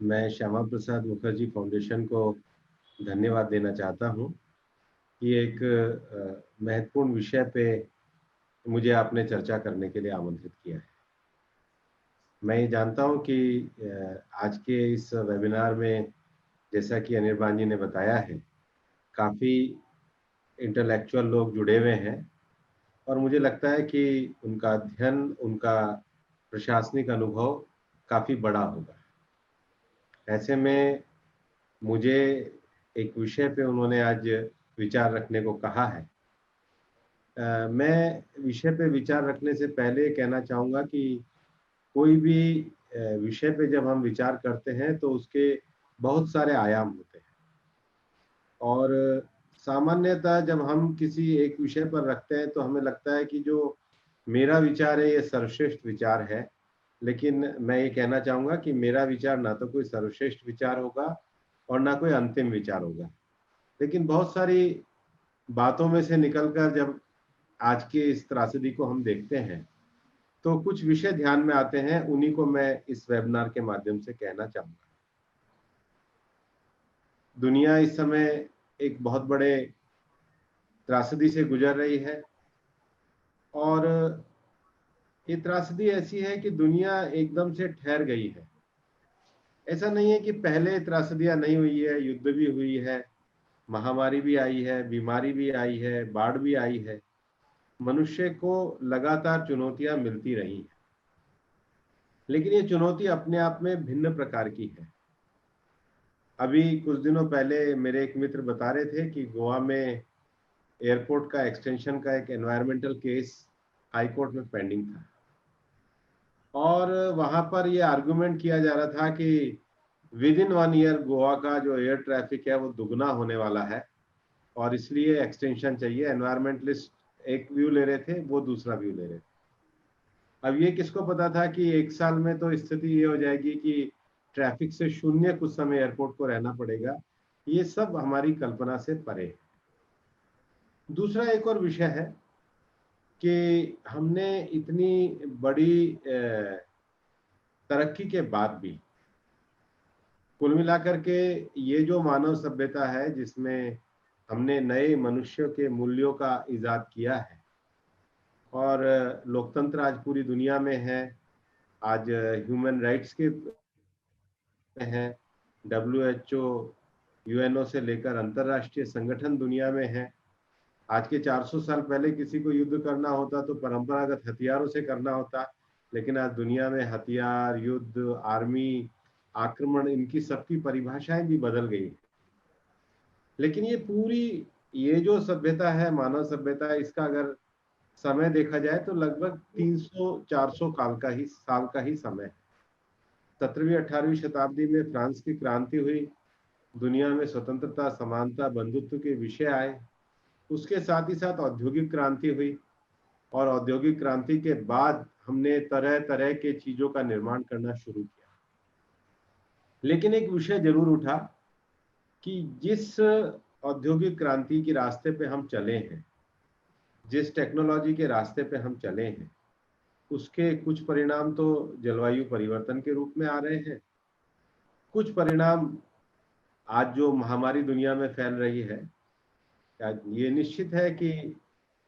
मैं श्यामा प्रसाद मुखर्जी फाउंडेशन को धन्यवाद देना चाहता हूँ कि एक महत्वपूर्ण विषय पे मुझे आपने चर्चा करने के लिए आमंत्रित किया है। मैं ये जानता हूँ कि आज के इस वेबिनार में, जैसा कि अनिर्बान जी ने बताया है, काफ़ी इंटेलेक्चुअल लोग जुड़े हुए हैं और मुझे लगता है कि उनका अध्ययन, उनका प्रशासनिक अनुभव काफ़ी बड़ा होगा। ऐसे में मुझे एक विषय पे उन्होंने आज विचार रखने को कहा है। मैं विषय पे विचार रखने से पहले कहना चाहूँगा कि कोई भी विषय पे जब हम विचार करते हैं तो उसके बहुत सारे आयाम होते हैं और सामान्यतः जब हम किसी एक विषय पर रखते हैं तो हमें लगता है कि जो मेरा विचार है ये सर्वश्रेष्ठ विचार है। लेकिन मैं ये कहना चाहूँगा कि मेरा विचार ना तो कोई सर्वश्रेष्ठ विचार होगा और ना कोई अंतिम विचार होगा। लेकिन बहुत सारी बातों में से निकलकर जब आज के इस त्रासदी को हम देखते हैं तो कुछ विषय ध्यान में आते हैं, उन्हीं को मैं इस वेबिनार के माध्यम से कहना चाहूँगा। दुनिया इस समय एक बहुत बड़े त्रासदी से गुजर रही है और ये त्रासदी ऐसी है कि दुनिया एकदम से ठहर गई है। ऐसा नहीं है कि पहले त्रासदियां नहीं हुई है, युद्ध भी हुई है, महामारी भी आई है, बीमारी भी आई है, बाढ़ भी आई है। मनुष्य को लगातार चुनौतियां मिलती रही हैं, लेकिन ये चुनौती अपने आप में भिन्न प्रकार की है। अभी कुछ दिनों पहले मेरे एक मित्र बता रहे थे कि गोवा में एयरपोर्ट का एक्सटेंशन का एक एनवायरमेंटल केस हाई कोर्ट में पेंडिंग था और वहां पर ये आर्गुमेंट किया जा रहा था कि विद इन 1 ईयर गोवा का जो एयर ट्रैफिक है वो दुगना होने वाला है और इसलिए एक्सटेंशन चाहिए। एनवायरमेंटलिस्ट एक व्यू ले रहे थे, वो दूसरा व्यू ले रहे थे। अब ये किसको पता था कि 1 साल में तो स्थिति ये हो जाएगी कि ट्रैफिक से शून्य कुछ समय एयरपोर्ट को रहना पड़ेगा। ये सब हमारी कल्पना से परे है। दूसरा एक और विषय है कि हमने इतनी बड़ी तरक्की के बाद भी कुल मिलाकर के ये जो मानव सभ्यता है जिसमें हमने नए मनुष्यों के मूल्यों का इजाद किया है और लोकतंत्र आज पूरी दुनिया में है, आज ह्यूमन राइट्स के हैं, WHO, UNO से लेकर अंतरराष्ट्रीय संगठन दुनिया में है। आज के 400 साल पहले किसी को युद्ध करना होता तो परंपरागत हथियारों से करना होता, लेकिन आज दुनिया में हथियार, युद्ध, आर्मी, आक्रमण, इनकी सबकी परिभाषाएं भी बदल गई। लेकिन ये जो सभ्यता है, मानव सभ्यता, इसका अगर समय देखा जाए तो लगभग 300-400 साल का ही समय है। 17वीं 18वीं शताब्दी में फ्रांस की क्रांति हुई, दुनिया में स्वतंत्रता, समानता, बंधुत्व के विषय आए। उसके साथ ही साथ औद्योगिक क्रांति हुई और औद्योगिक क्रांति के बाद हमने तरह तरह के चीजों का निर्माण करना शुरू किया। लेकिन एक विषय जरूर उठा कि जिस औद्योगिक क्रांति के रास्ते पे हम चले हैं, जिस टेक्नोलॉजी के रास्ते पे हम चले हैं, उसके कुछ परिणाम तो जलवायु परिवर्तन के रूप में आ रहे हैं। कुछ परिणाम आज जो महामारी दुनिया में फैल रही है, ये निश्चित है कि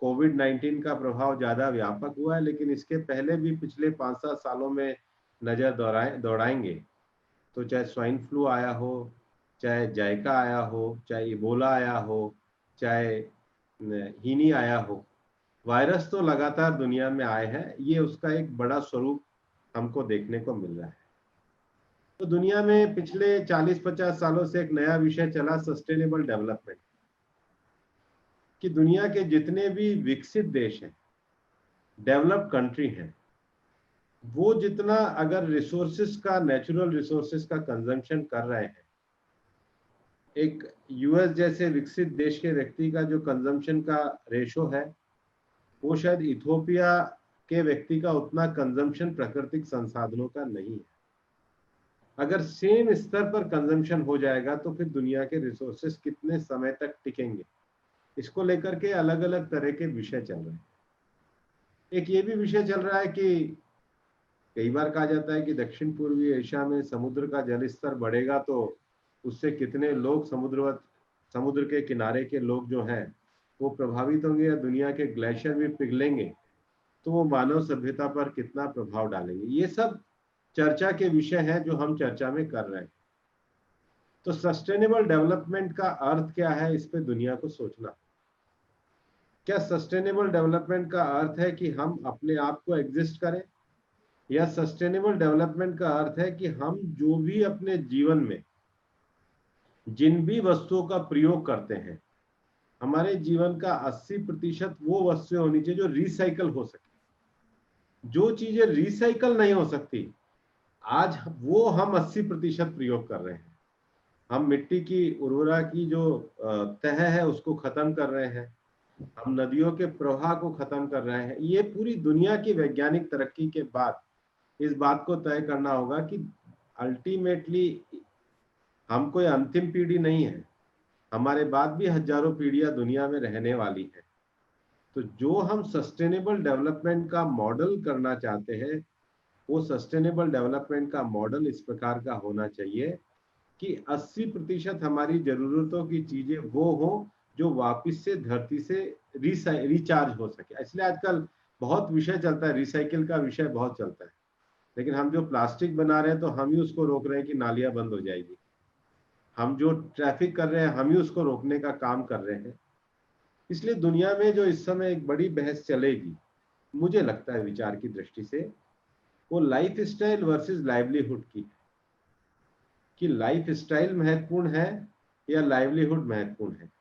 कोविड-19 का प्रभाव ज्यादा व्यापक हुआ है, लेकिन इसके पहले भी पिछले 5-7 सालों में नजर दौड़ाएंगे तो चाहे स्वाइन फ्लू आया हो, चाहे जाइका आया हो, चाहे इबोला आया हो, चाहे हीनी आया हो, वायरस तो लगातार दुनिया में आए हैं। ये उसका एक बड़ा स्वरूप हमको देखने को मिल रहा है। तो दुनिया में पिछले 40-50 सालों से एक नया विषय चला, सस्टेनेबल डेवलपमेंट, कि दुनिया के जितने भी विकसित देश हैं, डेवलप्ड कंट्री हैं, वो जितना अगर रिसोर्सेस का, नेचुरल रिसोर्सेस का कंजम्पशन कर रहे हैं, एक यूएस जैसे विकसित देश के व्यक्ति का जो कंजम्पशन का रेशो है, वो शायद इथोपिया के व्यक्ति का उतना कंजम्पशन प्राकृतिक संसाधनों का नहीं है। अगर सेम स्तर पर कंजम्पशन हो जाएगा तो फिर दुनिया के रिसोर्सेस कितने समय तक टिकेंगे, इसको लेकर के अलग अलग तरह के विषय चल रहे हैं। एक ये भी विषय चल रहा है कि कई बार कहा जाता है कि दक्षिण पूर्वी एशिया में समुद्र का जल स्तर बढ़ेगा तो उससे कितने लोग समुद्र के किनारे के लोग जो हैं वो प्रभावित होंगे, या दुनिया के ग्लेशियर भी पिघलेंगे तो वो मानव सभ्यता पर कितना प्रभाव डालेंगे। ये सब चर्चा के विषय हैं जो हम चर्चा में कर रहे हैं। तो सस्टेनेबल डेवलपमेंट का अर्थ क्या है, इस पे दुनिया को सोचना। क्या सस्टेनेबल डेवलपमेंट का अर्थ है कि हम अपने आप को एग्जिस्ट करें, या सस्टेनेबल डेवलपमेंट का अर्थ है कि हम जो भी अपने जीवन में जिन भी वस्तुओं का प्रयोग करते हैं, हमारे जीवन का 80% वो वस्तुएं होनी चाहिए जो रिसाइकल हो सके। जो चीजें रिसाइकल नहीं हो सकती, आज वो हम 80% प्रयोग कर रहे हैं। हम मिट्टी की उर्वरा की जो तह है उसको खत्म कर रहे हैं, हम नदियों के प्रवाह को खत्म कर रहे हैं। ये पूरी दुनिया की वैज्ञानिक तरक्की के बाद इस बात को तय करना होगा कि अल्टीमेटली हम कोई अंतिम पीढ़ी नहीं है, हमारे बाद भी हजारों पीढ़ियां दुनिया में रहने वाली है। तो जो हम सस्टेनेबल डेवलपमेंट का मॉडल करना चाहते हैं, वो सस्टेनेबल डेवलपमेंट का मॉडल इस प्रकार का होना चाहिए कि 80% हमारी जरूरतों की चीजें वो हो जो वापस से धरती से रिचार्ज हो सके। इसलिए आजकल बहुत विषय चलता है, रिसाइकिल का विषय बहुत चलता है, लेकिन हम जो प्लास्टिक बना रहे हैं तो हम ही उसको रोक रहे हैं कि नालियां बंद हो जाएगी। हम जो ट्रैफिक कर रहे हैं हम ही उसको रोकने का काम कर रहे हैं। इसलिए दुनिया में जो इस समय एक बड़ी बहस चलेगी, मुझे लगता है विचार की दृष्टि से, वो लाइफ स्टाइल वर्सेस लाइवलीहुड की, कि लाइफ स्टाइल महत्वपूर्ण है या लाइवलीहुड महत्वपूर्ण है।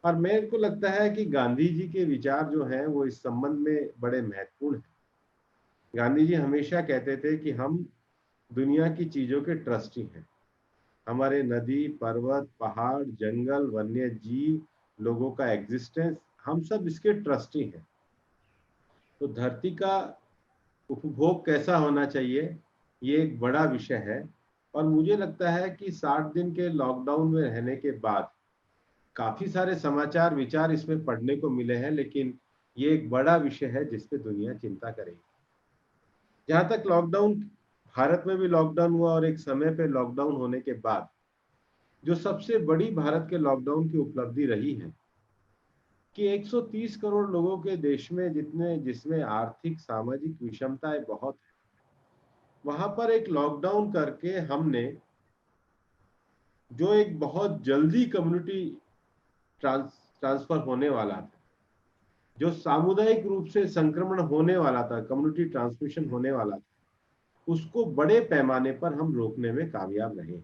और मेरे को लगता है कि गांधी जी के विचार जो हैं वो इस संबंध में बड़े महत्वपूर्ण हैं। गांधी जी हमेशा कहते थे कि हम दुनिया की चीजों के ट्रस्टी हैं। हमारे नदी, पर्वत, पहाड़, जंगल, वन्य जीव, लोगों का एग्जिस्टेंस, हम सब इसके ट्रस्टी हैं। तो धरती का उपभोग कैसा होना चाहिए, ये एक बड़ा विषय है। और मुझे लगता है कि 60 दिन के लॉकडाउन में रहने के बाद काफी सारे समाचार विचार इसमें पढ़ने को मिले हैं, लेकिन ये एक बड़ा विषय है जिस पे दुनिया चिंता करेगी। जहां तक लॉकडाउन, भारत में भी लॉकडाउन हुआ और एक समय पे लॉकडाउन होने के बाद जो सबसे बड़ी भारत के लॉकडाउन की उपलब्धि रही है कि 130 करोड़ लोगों के देश में जिसमें आर्थिक सामाजिक विषमताएं बहुत है, वहां पर एक लॉकडाउन करके हमने जो एक बहुत जल्दी कम्युनिटी ट्रांसफर होने वाला था, जो सामुदायिक रूप से संक्रमण होने वाला था, कम्युनिटी ट्रांसमिशन होने वाला था, उसको बड़े पैमाने पर हम रोकने में कामयाब रहे।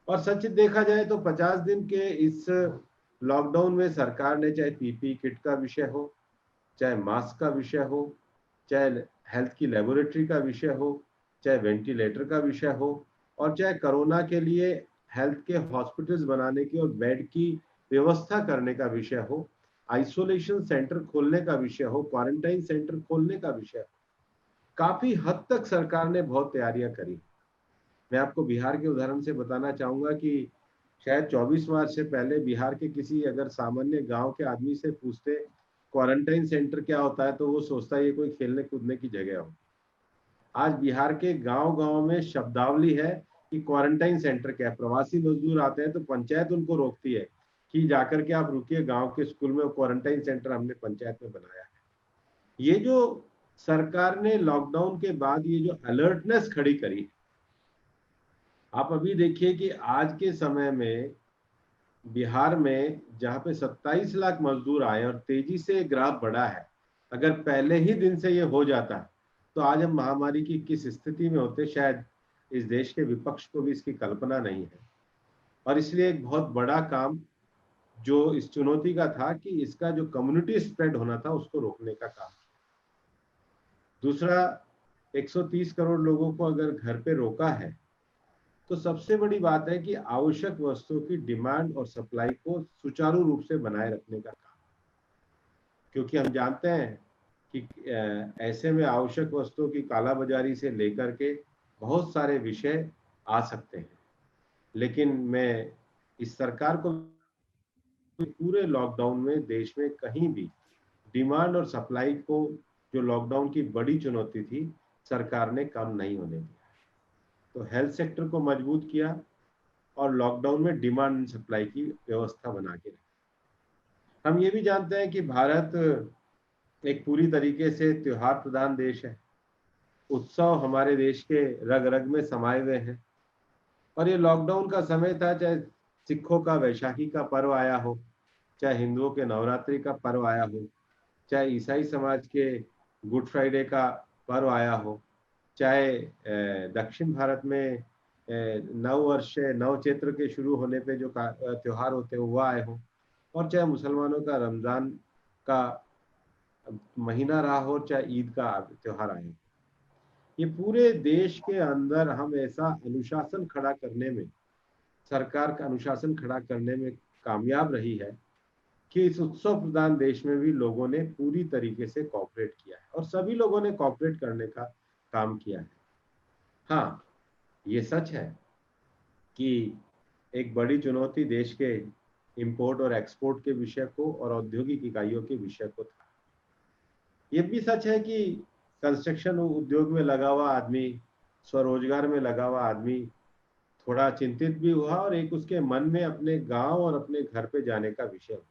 और सच देखा जाए तो 50 दिन के इस लॉकडाउन में सरकार ने चाहे पीपी किट का विषय हो, चाहे मास्क का विषय हो, चाहे हेल्थ की लेबोरेटरी का विषय हो, चाहे वेंटिलेटर का विषय हो, और चाहे कोरोना के लिए हेल्थ के हॉस्पिटल्स बनाने की और बेड की व्यवस्था करने का विषय हो, आइसोलेशन सेंटर खोलने का विषय हो, क्वारंटाइन सेंटर खोलने का विषय हो, काफी हद तक सरकार ने बहुत तैयारियां करी। मैं आपको बिहार के उदाहरण से बताना चाहूंगा कि शायद 24 मार्च से पहले बिहार के किसी अगर सामान्य गांव के आदमी से पूछते क्वारंटाइन सेंटर क्या होता है, तो वो सोचता है ये कोई खेलने कूदने की जगह हो। आज बिहार के गांव गांव में शब्दावली है कि क्वारंटाइन सेंटर क्या है। प्रवासी मजदूर आते हैं तो पंचायत उनको रोकती है कि जाकर के आप रुकिए, गांव के स्कूल में क्वारंटाइन सेंटर हमने पंचायत में बनाया है। ये जो सरकार ने लॉकडाउन के बाद ये जो अलर्टनेस खड़ी करी, आप अभी देखिए कि आज के समय में बिहार में जहां पे 27 लाख मजदूर आए और तेजी से ग्राफ बढ़ा है, अगर पहले ही दिन से ये हो जाता तो आज हम महामारी की किस स्थिति में होते, शायद इस देश के विपक्ष को भी इसकी कल्पना नहीं है। और इसलिए एक बहुत बड़ा काम जो इस चुनौती का था कि इसका जो कम्युनिटी स्प्रेड होना था उसको रोकने का काम। दूसरा, 130 करोड़ लोगों को अगर घर पे रोका है तो सबसे बड़ी बात है कि आवश्यक वस्तुओं की डिमांड और सप्लाई को सुचारू रूप से बनाए रखने का काम। क्योंकि हम जानते हैं कि ऐसे में आवश्यक वस्तुओं की कालाबाजारी से लेकर के बहुत सारे विषय आ सकते हैं। लेकिन मैं इस सरकार को पूरे लॉकडाउन में देश में कहीं भी डिमांड और सप्लाई को, जो लॉकडाउन की बड़ी चुनौती थी, सरकार ने कम नहीं होने दिया। तो हेल्थ सेक्टर को मजबूत किया और लॉकडाउन में डिमांड एंड सप्लाई की व्यवस्था बना के रखी। हम ये भी जानते हैं कि भारत एक पूरी तरीके से त्योहार प्रधान देश है। उत्सव हमारे देश के रग रग में समाये हुए हैं और ये लॉकडाउन का समय था, चाहे सिखों का वैशाखी का पर्व आया हो, चाहे हिंदुओं के नवरात्रि का पर्व आया हो, चाहे ईसाई समाज के गुड फ्राइडे का पर्व आया हो, चाहे दक्षिण भारत में नव वर्ष नव चैत्र के शुरू होने पे जो त्योहार होते हैं वो आए हो, और चाहे मुसलमानों का रमजान का महीना रहा हो, चाहे ईद का त्योहार आया हो। ये पूरे देश के अंदर हम ऐसा अनुशासन खड़ा करने में, सरकार का अनुशासन खड़ा करने में कामयाब रही है कि इस उत्सव प्रधान देश में भी लोगों ने पूरी तरीके से कॉपरेट किया है और सभी लोगों ने कॉपरेट करने का काम किया है। हाँ, ये सच है कि एक बड़ी चुनौती देश के इंपोर्ट और एक्सपोर्ट के विषय को और औद्योगिक इकाइयों के विषय को था। ये भी सच है कि कंस्ट्रक्शन उद्योग में लगा हुआ आदमी, स्वरोजगार में लगा हुआ आदमी थोड़ा चिंतित भी हुआ और एक उसके मन में अपने गांव और अपने घर पे जाने का विषय हुआ।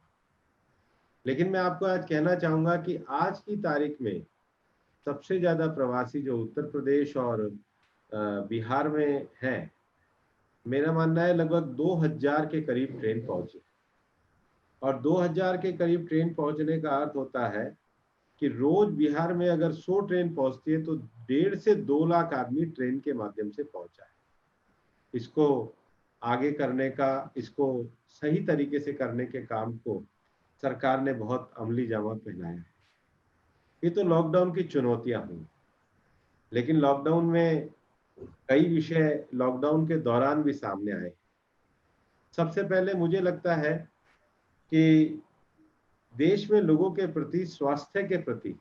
लेकिन मैं आपको आज कहना चाहूंगा कि आज की तारीख में सबसे ज्यादा प्रवासी जो उत्तर प्रदेश और बिहार में हैं, मेरा मानना है लगभग 2000 के करीब ट्रेन पहुंची और 2000 के करीब ट्रेन पहुंचने का अर्थ होता है कि रोज बिहार में अगर 100 ट्रेन पहुंचती है तो 1.5 से 2 लाख आदमी ट्रेन के माध्यम से पहुंचा है। इसको आगे करने का, इसको सही तरीके से करने के काम को सरकार ने बहुत अमली जामा पहनाया है। ये तो लॉकडाउन की चुनौतियां हुई, लेकिन लॉकडाउन में कई विषय लॉकडाउन के दौरान भी सामने आए। सबसे पहले मुझे लगता है कि देश में लोगों के प्रति, स्वास्थ्य के प्रति,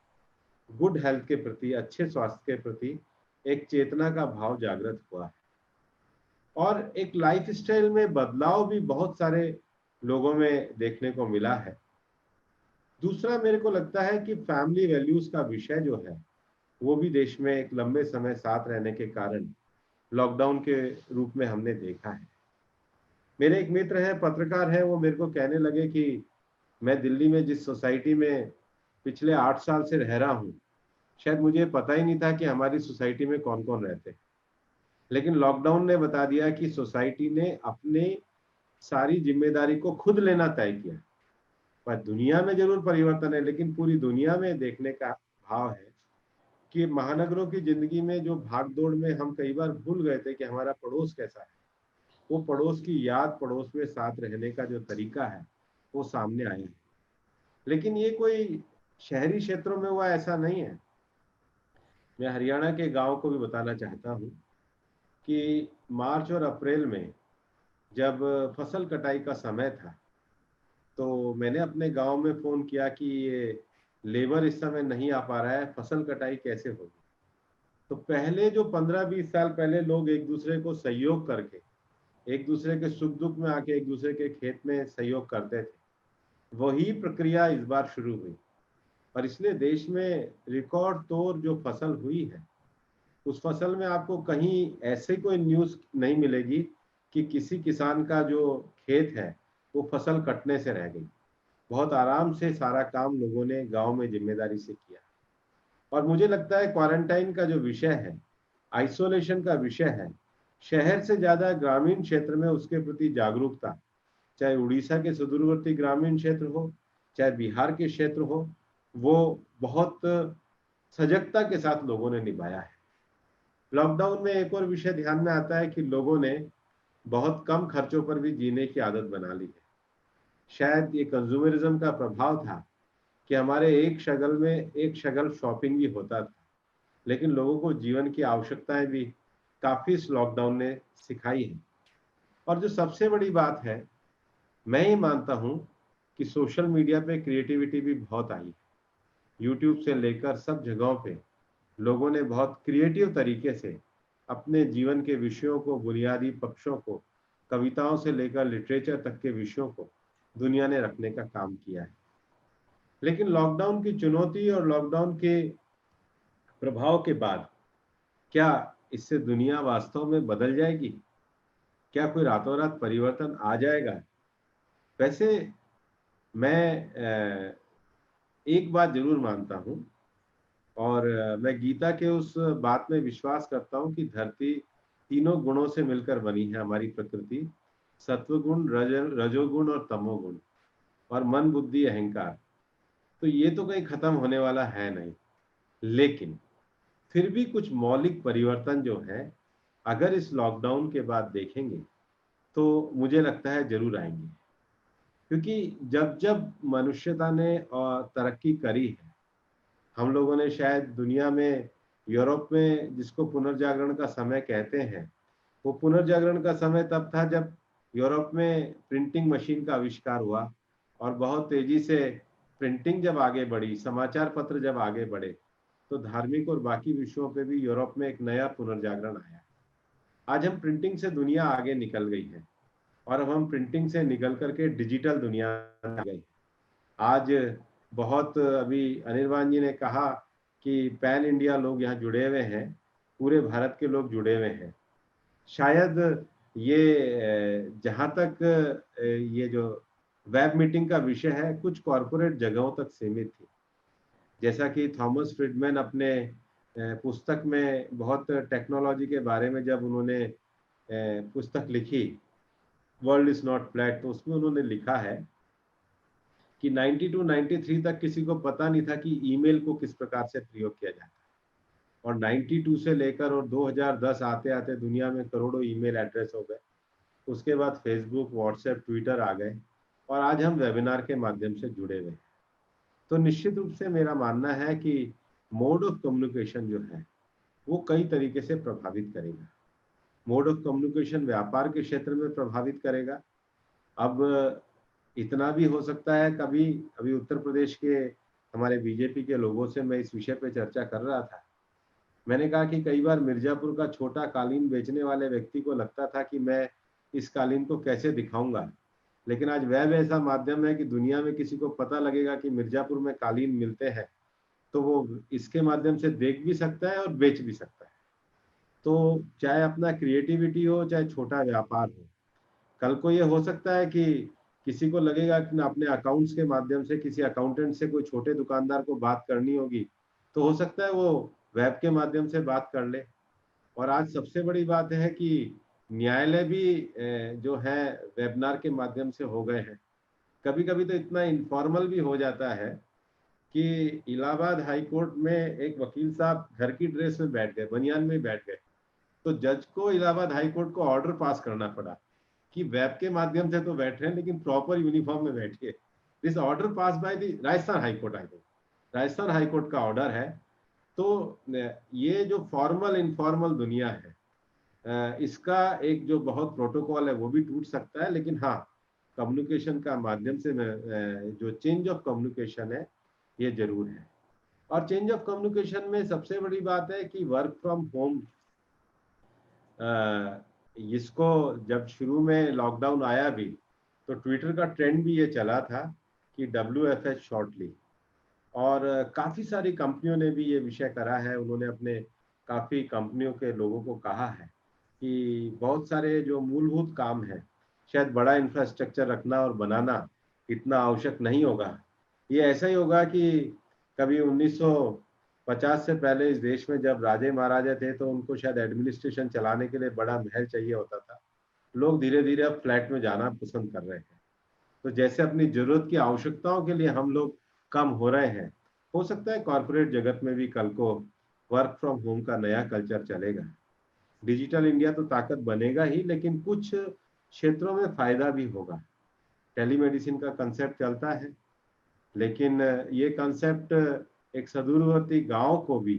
गुड हेल्थ के प्रति, अच्छे स्वास्थ्य के प्रति एक चेतना का भाव जागृत हुआ है और एक लाइफस्टाइल में बदलाव भी बहुत सारे लोगों में देखने को मिला है। दूसरा, मेरे को लगता है कि फैमिली वैल्यूज का विषय जो है वो भी देश में एक लंबे समय साथ रहने के कारण लॉकडाउन के रूप में हमने देखा है। मेरे एक मित्र हैं, पत्रकार हैं, वो मेरे को कहने लगे कि मैं दिल्ली में जिस सोसाइटी में पिछले 8 साल से रह रहा हूँ, शायद मुझे पता ही नहीं था कि हमारी सोसाइटी में कौन कौन रहते हैं, लेकिन लॉकडाउन ने बता दिया कि सोसाइटी ने अपने सारी जिम्मेदारी को खुद लेना तय किया। पर दुनिया में जरूर परिवर्तन है, लेकिन पूरी दुनिया में देखने का भाव है कि महानगरों की जिंदगी में जो भागदौड़ में हम कई बार भूल गए थे कि हमारा पड़ोस कैसा है, वो पड़ोस की याद, पड़ोस में साथ रहने का जो तरीका है वो सामने आया है। लेकिन ये कोई शहरी क्षेत्रों में हुआ ऐसा नहीं है। मैं हरियाणा के गांव को भी बताना चाहता हूँ कि मार्च और अप्रैल में जब फसल कटाई का समय था तो मैंने अपने गांव में फोन किया कि ये लेबर इस समय नहीं आ पा रहा है, फसल कटाई कैसे होगी। तो पहले जो 15-20 साल पहले लोग एक दूसरे को सहयोग करके, एक दूसरे के सुख दुख में आके एक दूसरे के खेत में सहयोग करते थे, वही प्रक्रिया इस बार शुरू हुई और इसलिए देश में रिकॉर्ड तोड़ जो फसल हुई है, उस फसल में आपको कहीं ऐसे कोई न्यूज नहीं मिलेगी कि किसी किसान का जो खेत है वो फसल कटने से रह गई। बहुत आराम से सारा काम लोगों ने गांव में जिम्मेदारी से किया और मुझे लगता है क्वारंटाइन का जो विषय है, आइसोलेशन का विषय है, शहर से ज्यादा ग्रामीण क्षेत्र में उसके प्रति जागरूकता, चाहे उड़ीसा के सुदूरवर्ती ग्रामीण क्षेत्र हो, चाहे बिहार के क्षेत्र हो, वो बहुत सजगता के साथ लोगों ने निभाया है। लॉकडाउन में एक और विषय ध्यान में आता है कि लोगों ने बहुत कम खर्चों पर भी जीने की आदत बना ली है। शायद ये कंज्यूमरिज्म का प्रभाव था कि हमारे एक शगल शॉपिंग भी होता था, लेकिन लोगों को जीवन की आवश्यकताएं भी काफी इस लॉकडाउन ने सिखाई है। और जो सबसे बड़ी बात है, मैं ये मानता हूँ कि सोशल मीडिया पे क्रिएटिविटी भी बहुत आई है। यूट्यूब से लेकर सब जगहों पे लोगों ने बहुत क्रिएटिव तरीके से अपने जीवन के विषयों को, बुनियादी पक्षों को, कविताओं से लेकर लिटरेचर तक के विषयों को दुनिया ने रखने का काम किया है। लेकिन लॉकडाउन की चुनौती और लॉकडाउन के प्रभाव के बाद क्या इससे दुनिया वास्तव में बदल जाएगी? क्या कोई रातों रात परिवर्तन आ जाएगा? वैसे मैं एक बात जरूर मानता हूँ, और मैं गीता के उस बात में विश्वास करता हूँ कि धरती तीनों गुणों से मिलकर बनी है, हमारी प्रकृति, सत्वगुण, रजोगुण और तमोगुण, और मन, बुद्धि, अहंकार। तो ये तो कहीं खत्म होने वाला है नहीं, लेकिन फिर भी कुछ मौलिक परिवर्तन जो है, अगर इस लॉकडाउन के बाद देखेंगे तो मुझे लगता है जरूर आएंगे। क्योंकि जब जब मनुष्यता ने तरक्की करी है, हम लोगों ने शायद दुनिया में, यूरोप में जिसको पुनर्जागरण का समय कहते हैं, वो पुनर्जागरण का समय तब था जब यूरोप में प्रिंटिंग मशीन का आविष्कार हुआ, और बहुत तेजी से प्रिंटिंग जब आगे बढ़ी, समाचार पत्र जब आगे बढ़े, तो धार्मिक और बाकी विषयों पे भी यूरोप में एक नया पुनर्जागरण आया। आज हम प्रिंटिंग से दुनिया आगे निकल गई है, और अब हम प्रिंटिंग से निकल करके डिजिटल दुनिया में आ गए। आज बहुत अभी अनिर्बान जी ने कहा कि पैन इंडिया लोग यहाँ जुड़े हुए हैं, पूरे भारत के लोग जुड़े हुए हैं। शायद ये जहाँ तक ये जो वेब मीटिंग का विषय है, कुछ कॉरपोरेट जगहों तक सीमित थी। जैसा कि थॉमस फ्रिडमैन अपने पुस्तक में बहुत टेक्नोलॉजी के बारे में जब उन्होंने पुस्तक लिखी, वर्ल्ड इज नॉट फ्लैट, तो उसमें उन्होंने लिखा है कि 92 93 तक किसी को पता नहीं था कि ईमेल को किस प्रकार से प्रयोग किया जाता है, और 92 से लेकर और 2010 आते आते दुनिया में करोड़ों ईमेल एड्रेस हो गए। उसके बाद फेसबुक, व्हाट्सएप, ट्विटर आ गए, और आज हम वेबिनार के माध्यम से जुड़े हुए हैं। तो निश्चित रूप से मेरा मानना है कि मोड ऑफ कम्युनिकेशन जो है वो कई तरीके से प्रभावित करेगा। मोड ऑफ कम्युनिकेशन व्यापार के क्षेत्र में प्रभावित करेगा। अब इतना भी हो सकता है, कभी अभी उत्तर प्रदेश के हमारे बीजेपी के लोगों से मैं इस विषय पे चर्चा कर रहा था। मैंने कहा कि कई बार मिर्जापुर का छोटा कालीन बेचने वाले व्यक्ति को लगता था कि मैं इस कालीन को कैसे दिखाऊंगा, लेकिन आज वेब ऐसा माध्यम है कि दुनिया में किसी को पता लगेगा कि मिर्जापुर में कालीन मिलते हैं, तो वो इसके माध्यम से देख भी सकता है और बेच भी सकता है। तो चाहे अपना क्रिएटिविटी हो, चाहे छोटा व्यापार हो, कल को ये हो सकता है कि किसी को लगेगा कि अपने अकाउंट्स के माध्यम से किसी अकाउंटेंट से कोई छोटे दुकानदार को बात करनी होगी, तो हो सकता है वो वेब के माध्यम से बात कर ले। और आज सबसे बड़ी बात है कि न्यायालय भी जो है वेबिनार के माध्यम से हो गए हैं। कभी कभी तो इतना इनफॉर्मल भी हो जाता है कि इलाहाबाद हाई कोर्ट में एक वकील साहब घर की ड्रेस में बैठ गए, बनियान में बैठ गए, तो जज को इलाहाबाद हाई कोर्ट को ऑर्डर पास करना पड़ा कि वेब के माध्यम से तो बैठ रहे हैं लेकिन प्रॉपर यूनिफॉर्म में बैठिए। This order pass by the Rajasthan high court, I think Rajasthan high court का ऑर्डर है। तो ये जो फॉर्मल इनफॉर्मल दुनिया है, इसका एक जो बहुत प्रोटोकॉल है वो भी टूट सकता है, लेकिन हाँ, कम्युनिकेशन का माध्यम से जो चेंज ऑफ कम्युनिकेशन है ये जरूर है। और चेंज ऑफ कम्युनिकेशन में सबसे बड़ी बात है कि वर्क फ्रॉम होम, इसको जब शुरू में लॉकडाउन आया भी, तो ट्विटर का ट्रेंड भी ये चला था कि WFH शॉर्टली, और काफ़ी सारी कंपनियों ने भी ये विषय करा है। उन्होंने अपने काफ़ी कंपनियों के लोगों को कहा है कि बहुत सारे जो मूलभूत काम है, शायद बड़ा इंफ्रास्ट्रक्चर रखना और बनाना इतना आवश्यक नहीं होगा। ये ऐसा ही होगा कि कभी 1950 से पहले इस देश में जब राजे महाराजा थे तो उनको शायद एडमिनिस्ट्रेशन चलाने के लिए बड़ा महल चाहिए होता था। लोग धीरे धीरे अब फ्लैट में जाना पसंद कर रहे हैं। तो जैसे अपनी जरूरत की आवश्यकताओं के लिए हम लोग कम हो रहे हैं, हो सकता है कॉरपोरेट जगत में भी कल को वर्क फ्रॉम होम का नया कल्चर चलेगा। डिजिटल इंडिया तो ताकत बनेगा ही, लेकिन कुछ क्षेत्रों में फायदा भी होगा। टेलीमेडिसिन का कंसेप्ट चलता है, लेकिन ये कंसेप्ट एक सुदूरवर्ती गांव को भी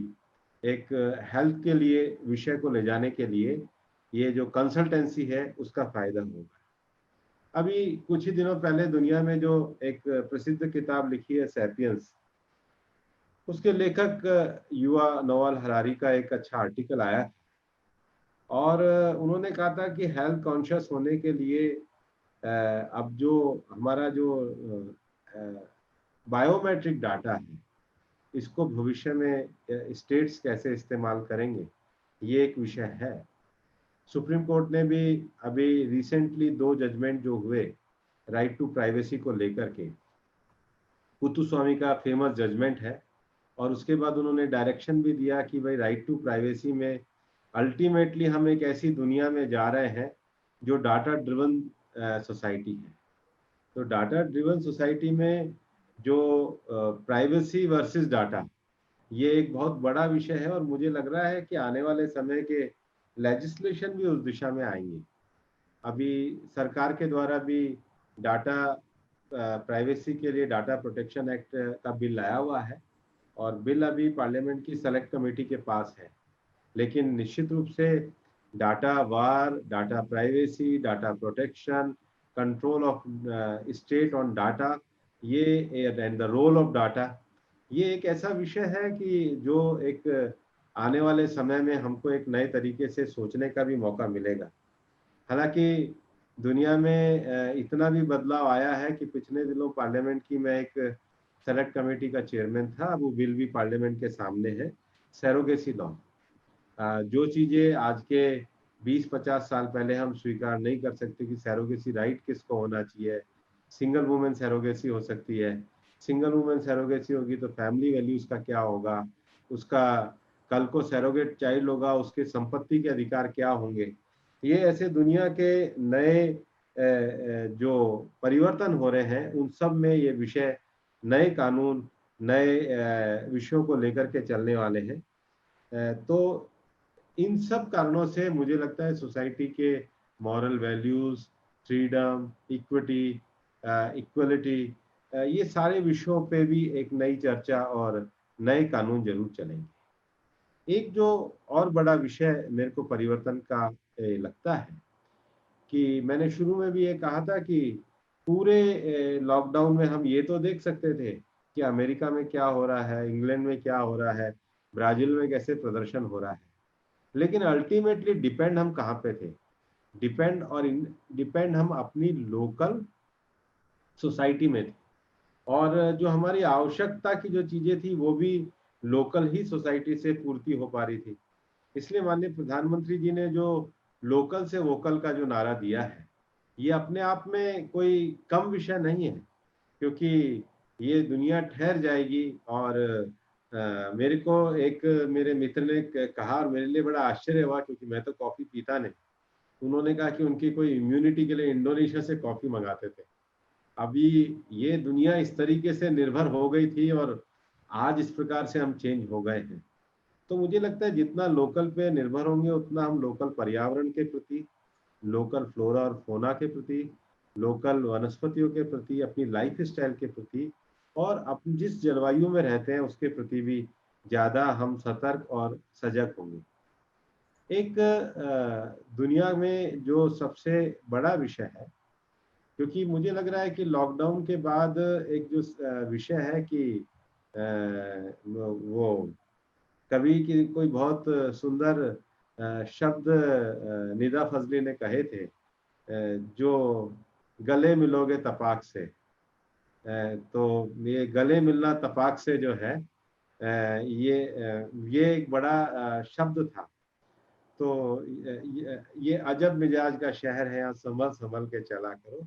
एक हेल्थ के लिए विषय को ले जाने के लिए ये जो कंसल्टेंसी है उसका फायदा होगा। अभी कुछ ही दिनों पहले दुनिया में जो एक प्रसिद्ध किताब लिखी है सैपियंस, उसके लेखक युवा नोवाल हरारी का एक अच्छा आर्टिकल आया, और उन्होंने कहा था कि हेल्थ कॉन्शियस होने के लिए अब जो हमारा जो बायोमेट्रिक डाटा है, इसको भविष्य में स्टेट्स कैसे इस्तेमाल करेंगे, ये एक विषय है। सुप्रीम कोर्ट ने भी अभी रिसेंटली 2 जजमेंट जो हुए राइट टू प्राइवेसी को लेकर के, कुतुस्वामी का फेमस जजमेंट है, और उसके बाद उन्होंने डायरेक्शन भी दिया कि भाई राइट टू प्राइवेसी में अल्टीमेटली हम एक ऐसी दुनिया में जा रहे हैं जो डाटा ड्रिवन सोसाइटी है। तो डाटा ड्रिवन सोसाइटी में जो प्राइवेसी वर्सेस डाटा, ये एक बहुत बड़ा विषय है, और मुझे लग रहा है कि आने वाले समय के लेजिस्लेशन भी उस दिशा में आएंगे। अभी सरकार के द्वारा भी डाटा प्राइवेसी के लिए डाटा प्रोटेक्शन एक्ट का बिल लाया हुआ है, और बिल अभी पार्लियामेंट की सेलेक्ट कमेटी के पास है। लेकिन निश्चित रूप से data war, data privacy, data protection, control of state on data, ये and the role of data, ये एक ऐसा विषय है कि जो एक आने वाले समय में हमको एक नए तरीके से सोचने का भी मौका मिलेगा। हालांकि दुनिया में इतना भी बदलाव आया है कि पिछले दिनों पार्लियामेंट की मैं एक सेलेक्ट कमेटी का चेयरमैन था, वो बिल भी पार्लियामेंट के सामने है, सैरोगेसी लॉ। जो चीजें आज के 20-50 साल पहले हम स्वीकार नहीं कर सकते कि सैरोगेसी राइट किसको होना चाहिए, सिंगल वुमेन सैरोगेसी हो सकती है, सिंगल वुमेन सैरोगेसी होगी तो फैमिली वैल्यूज का क्या होगा, उसका कल को सैरोगेट चाइल्ड होगा उसके संपत्ति के अधिकार क्या होंगे। ये ऐसे दुनिया के नए जो परिवर्तन हो रहे हैं उन सब में ये विषय, नए कानून, नए विषयों को लेकर के चलने वाले हैं। तो इन सब कारणों से मुझे लगता है सोसाइटी के moral values, freedom, equity, equality, ये सारे विषयों पे भी एक नई चर्चा और नए कानून जरूर चलेंगे। एक जो और बड़ा विषय मेरे को परिवर्तन का लगता है कि मैंने शुरू में भी ये कहा था कि पूरे लॉकडाउन में हम ये तो देख सकते थे कि अमेरिका में क्या हो रहा है, इंग्लैंड में क्या हो रहा है, ब्राजील में कैसे प्रदर्शन हो रहा है, लेकिन अल्टीमेटली डिपेंड हम कहाँ पे थे? डिपेंड हम अपनी लोकल सोसाइटी में थे, और जो हमारी आवश्यकता की जो चीजें थी वो भी लोकल ही सोसाइटी से पूर्ति हो पा रही थी। इसलिए माननीय प्रधानमंत्री जी ने जो लोकल से वोकल का जो नारा दिया है, ये अपने आप में कोई कम विषय नहीं है, क्योंकि ये दुनिया ठहर जाएगी। और मेरे को एक मेरे मित्र ने कहा, और मेरे लिए बड़ा आश्चर्य हुआ क्योंकि मैं तो कॉफी पीता नहीं। उन्होंने कहा कि उनकी कोई इम्यूनिटी के लिए इंडोनेशिया से कॉफी मंगाते थे। अभी ये दुनिया इस तरीके से निर्भर हो गई थी, और आज इस प्रकार से हम चेंज हो गए हैं। तो मुझे लगता है जितना लोकल पे निर्भर होंगे उतना हम लोकल पर्यावरण के प्रति, लोकल फ्लोरा और फोना के प्रति, लोकल वनस्पतियों के प्रति, अपनी लाइफ स्टाइल के प्रति, और अपनी जिस जलवायु में रहते हैं उसके प्रति भी ज्यादा हम सतर्क और सजग होंगे। एक दुनिया में जो सबसे बड़ा विषय है, क्योंकि मुझे लग रहा है कि लॉकडाउन के बाद एक जो विषय है कि वो कवि की कोई बहुत सुंदर शब्द निदा फजली ने कहे थे, जो गले मिलोगे तपाक से। तो ये गले मिलना तपाक से जो है, ये एक बड़ा शब्द था। तो ये अजब मिजाज का शहर है, यहाँ संभल संभल के चला करो।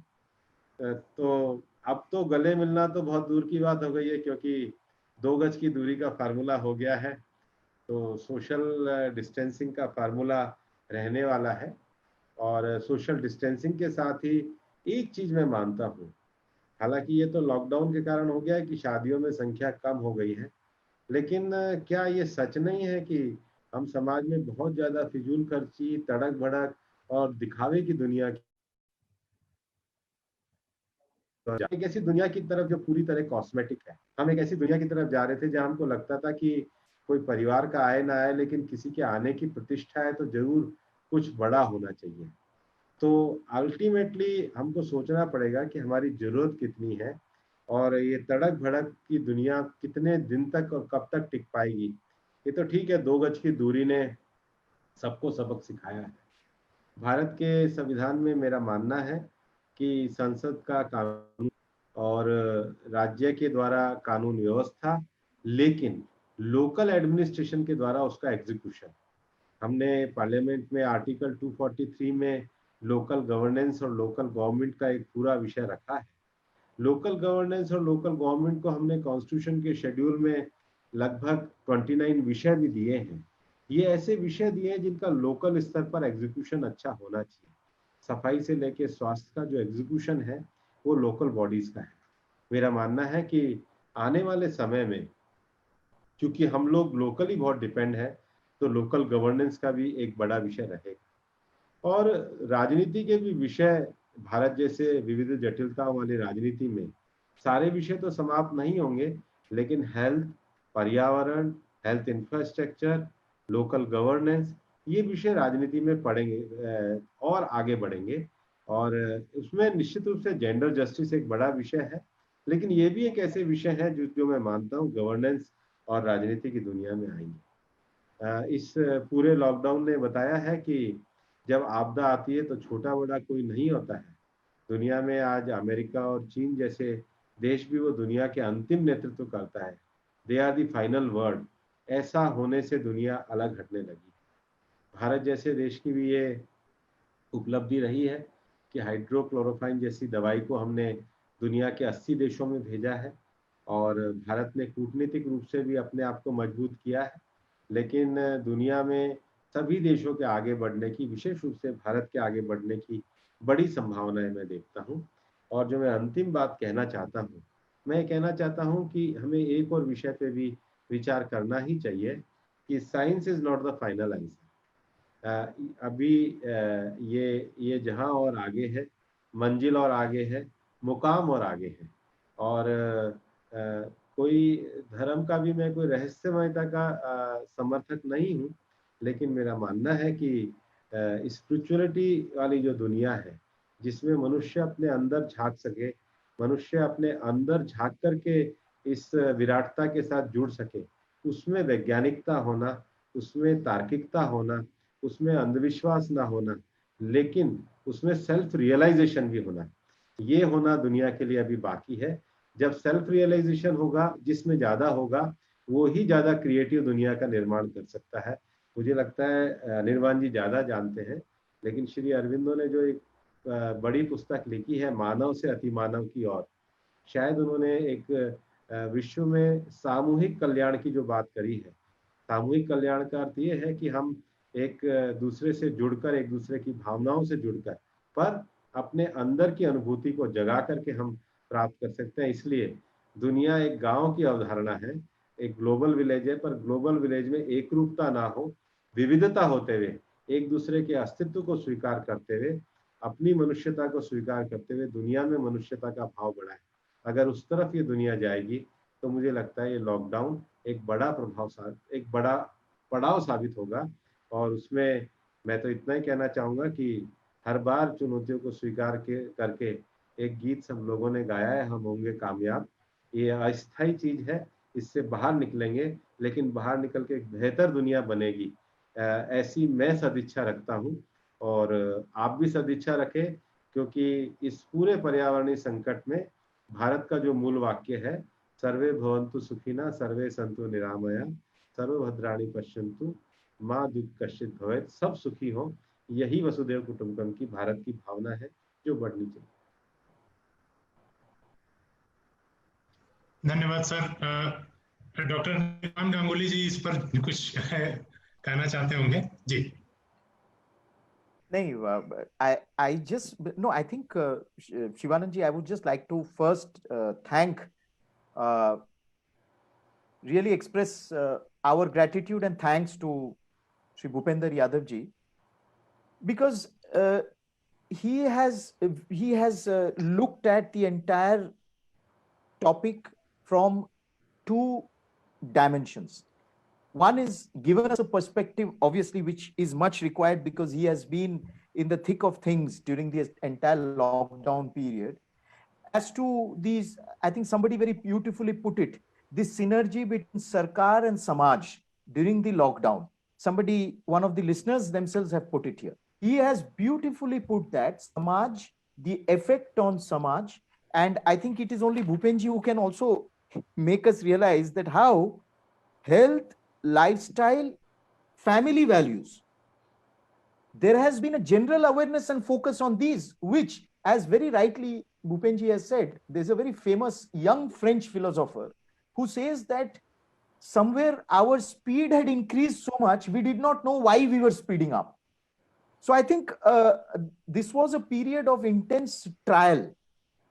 तो अब तो गले मिलना तो बहुत दूर की बात हो गई है, क्योंकि 2 गज की दूरी का फार्मूला हो गया है। तो सोशल डिस्टेंसिंग का फार्मूला रहने वाला है, और सोशल डिस्टेंसिंग के साथ ही एक चीज मैं मानता हूँ, हालांकि ये तो लॉकडाउन के कारण हो गया है कि शादियों में संख्या कम हो गई है, लेकिन क्या ये सच नहीं है कि हम समाज में बहुत ज्यादा फिजूल खर्ची, तड़क भड़क और दिखावे की दुनिया एक ऐसी दुनिया की तरफ जो पूरी तरह कॉस्मेटिक है। हम एक ऐसी दुनिया की तरफ जा रहे थे जहां हमको लगता था कि कोई परिवार का आए ना आए, लेकिन किसी के आने की प्रतिष्ठा है तो जरूर कुछ बड़ा होना चाहिए। तो अल्टीमेटली हमको सोचना पड़ेगा कि हमारी जरूरत कितनी है, और ये तड़क भड़क की दुनिया कितने दिन तक और कब तक टिक पाएगी। ये तो ठीक है, 2 गज की दूरी ने सबको सबक सिखाया है। भारत के संविधान में मेरा मानना है कि संसद का कानून और राज्य के द्वारा कानून व्यवस्था, लेकिन लोकल एडमिनिस्ट्रेशन के द्वारा उसका एग्जीक्यूशन। हमने पार्लियामेंट में आर्टिकल 243 में लोकल गवर्नेंस और लोकल गवर्नमेंट का एक पूरा विषय रखा है। लोकल गवर्नेंस और लोकल गवर्नमेंट को हमने कॉन्स्टिट्यूशन के शेड्यूल में लगभग 29 विषय भी दिए हैं। ये ऐसे विषय दिए हैं जिनका लोकल स्तर पर एग्जीक्यूशन अच्छा होना चाहिए। सफाई से लेके स्वास्थ्य का जो एग्जीक्यूशन है वो लोकल बॉडीज का है। मेरा मानना है कि आने वाले समय में, क्योंकि हम लोग लोकली बहुत डिपेंड है, तो लोकल गवर्नेंस का भी एक बड़ा विषय रहेगा। और राजनीति के भी विषय, भारत जैसे विविध जटिलताओं वाली राजनीति में सारे विषय तो समाप्त नहीं होंगे, लेकिन हेल्थ, पर्यावरण, हेल्थ इंफ्रास्ट्रक्चर, लोकल गवर्नेंस, ये विषय राजनीति में पढ़ेंगे और आगे बढ़ेंगे। और उसमें निश्चित रूप से जेंडर जस्टिस एक बड़ा विषय है, लेकिन ये भी एक ऐसे विषय है जो मैं मानता हूँ गवर्नेंस और राजनीति की दुनिया में आएंगे। इस पूरे लॉकडाउन ने बताया है कि जब आपदा आती है तो छोटा बड़ा कोई नहीं होता है। दुनिया में आज अमेरिका और चीन जैसे देश भी वो दुनिया के अंतिम नेतृत्व करता है। They are the final word. ऐसा होने से दुनिया अलग हटने लगी। भारत जैसे देश की भी ये उपलब्धि रही है कि हाइड्रोक्लोरोक्विन जैसी दवाई को हमने दुनिया के 80 देशों में भेजा है, और भारत ने कूटनीतिक रूप से भी अपने आप को मजबूत किया है। लेकिन दुनिया में सभी देशों के आगे बढ़ने की, विशेष रूप से भारत के आगे बढ़ने की बड़ी संभावनाएं मैं देखता हूँ। और जो मैं अंतिम बात कहना चाहता हूँ, मैं कहना चाहता हूँ कि हमें एक और विषय पे भी विचार करना ही चाहिए कि science is not the final answer. अभी ये जहां और आगे है, मंजिल और आगे है, मुकाम और आगे है। और कोई धर्म का भी मैं कोई रहस्यमयता का समर्थक नहीं हूँ, लेकिन मेरा मानना है कि स्पिरिचुअलिटी वाली जो दुनिया है, जिसमें मनुष्य अपने अंदर झांक सके, मनुष्य अपने अंदर झांक करके इस विराटता के साथ जुड़ सके, उसमें वैज्ञानिकता होना, उसमें तार्किकता होना, उसमें अंधविश्वास ना होना, लेकिन उसमें सेल्फ रियलाइजेशन भी होना, ये होना दुनिया के लिए अभी बाकी है। जब सेल्फ रियलाइजेशन होगा, जिसमें ज्यादा होगा, वो ही ज्यादा क्रिएटिव दुनिया का निर्माण कर सकता है। मुझे लगता है निर्वाण जी ज्यादा जानते हैं, लेकिन श्री अरविंदो ने जो एक बड़ी पुस्तक लिखी है, मानव से अतिमानव की ओर, शायद उन्होंने एक विश्व में सामूहिक कल्याण की जो बात करी है। सामूहिक कल्याण का अर्थ ये है कि हम एक दूसरे से जुड़कर, एक दूसरे की भावनाओं से जुड़कर, पर अपने अंदर की अनुभूति को जगा करके हम प्राप्त कर सकते हैं। इसलिए दुनिया एक गांव की अवधारणा है, एक ग्लोबल विलेज है, पर ग्लोबल विलेज में एक रूपता ना हो, विविधता होते हुए, एक दूसरे के अस्तित्व को स्वीकार करते हुए, अपनी मनुष्यता को स्वीकार करते हुए दुनिया में मनुष्यता का भाव बढ़ाए। अगर उस तरफ ये दुनिया जाएगी तो मुझे लगता है ये लॉकडाउन एक बड़ा एक बड़ा पड़ाव साबित होगा। और उसमें मैं तो इतना ही कहना चाहूंगा कि हर बार चुनौतियों को स्वीकार के करके एक गीत सब लोगों ने गाया है, हम होंगे कामयाब। ये अस्थायी चीज है, इससे बाहर निकलेंगे, लेकिन बाहर निकल के एक बेहतर दुनिया बनेगी, ऐसी मैं सदिच्छा रखता हूँ। और आप भी सदिच्छा रखें, क्योंकि इस पूरे पर्यावरणीय संकट में भारत का जो मूल वाक्य है, सर्वे भवन्तु सुखिनः सर्वे सन्तु निरामया सर्वभद्राणि पश्यन्तु माँ दुख कश्चित भवेत्, सब सुखी हो, यही वसुधैव कुटुंबकम की भारत की भावना है जो बढ़नी चाहिए। धन्यवाद सर। डॉक्टर निर्वाण गांगुली जी इस पर कुछ कहना चाहते होंगे जी। No, I just no. I think Shivanand ji, I would just like to first thank, uh, really express our gratitude and thanks to Shri Bhupender Yadav ji, because he has looked at the entire topic from two dimensions. One is given us a perspective, obviously, which is much required because he has been in the thick of things during the entire lockdown period. As to these, I think somebody very beautifully put it, this synergy between Sarkar and Samaj during the lockdown. Somebody, one of the listeners themselves have put it here. He has beautifully put that Samaj, the effect on Samaj. And I think it is only Bhupenji who can also make us realize that how health, lifestyle, family values there has been a general awareness and focus on these, which, as very rightly Bhupenji has said, there's a very famous young French philosopher who says that somewhere our speed had increased so much, we did not know why we were speeding up. So I think this was a period of intense trial.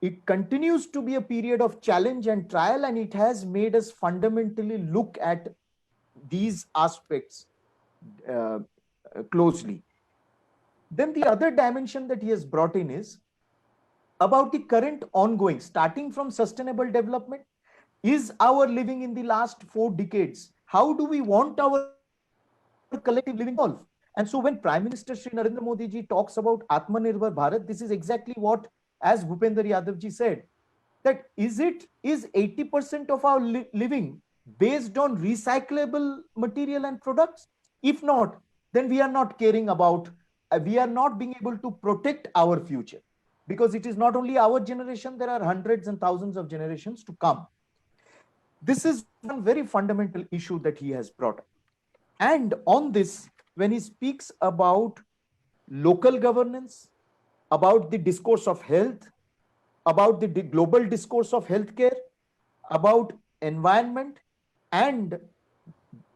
It continues to be a period of challenge and trial, and it has made us fundamentally look at these aspects closely. Then the other dimension that he has brought in is about the current ongoing, starting from sustainable development. Is our living in the last 4 decades, how do we want our collective living evolve? And so when Prime Minister Shri Narendra Modi ji talks about Atmanirbhar Bharat, this is exactly what, as Bhupender Yadav ji said, that is 80% of our living based on recyclable material and products? If not, then we are not caring about, we are not being able to protect our future, because it is not only our generation, there are hundreds and thousands of generations to come. This is one very fundamental issue that he has brought up. And on this, when he speaks about local governance, about the discourse of health, about the global discourse of healthcare, about environment, and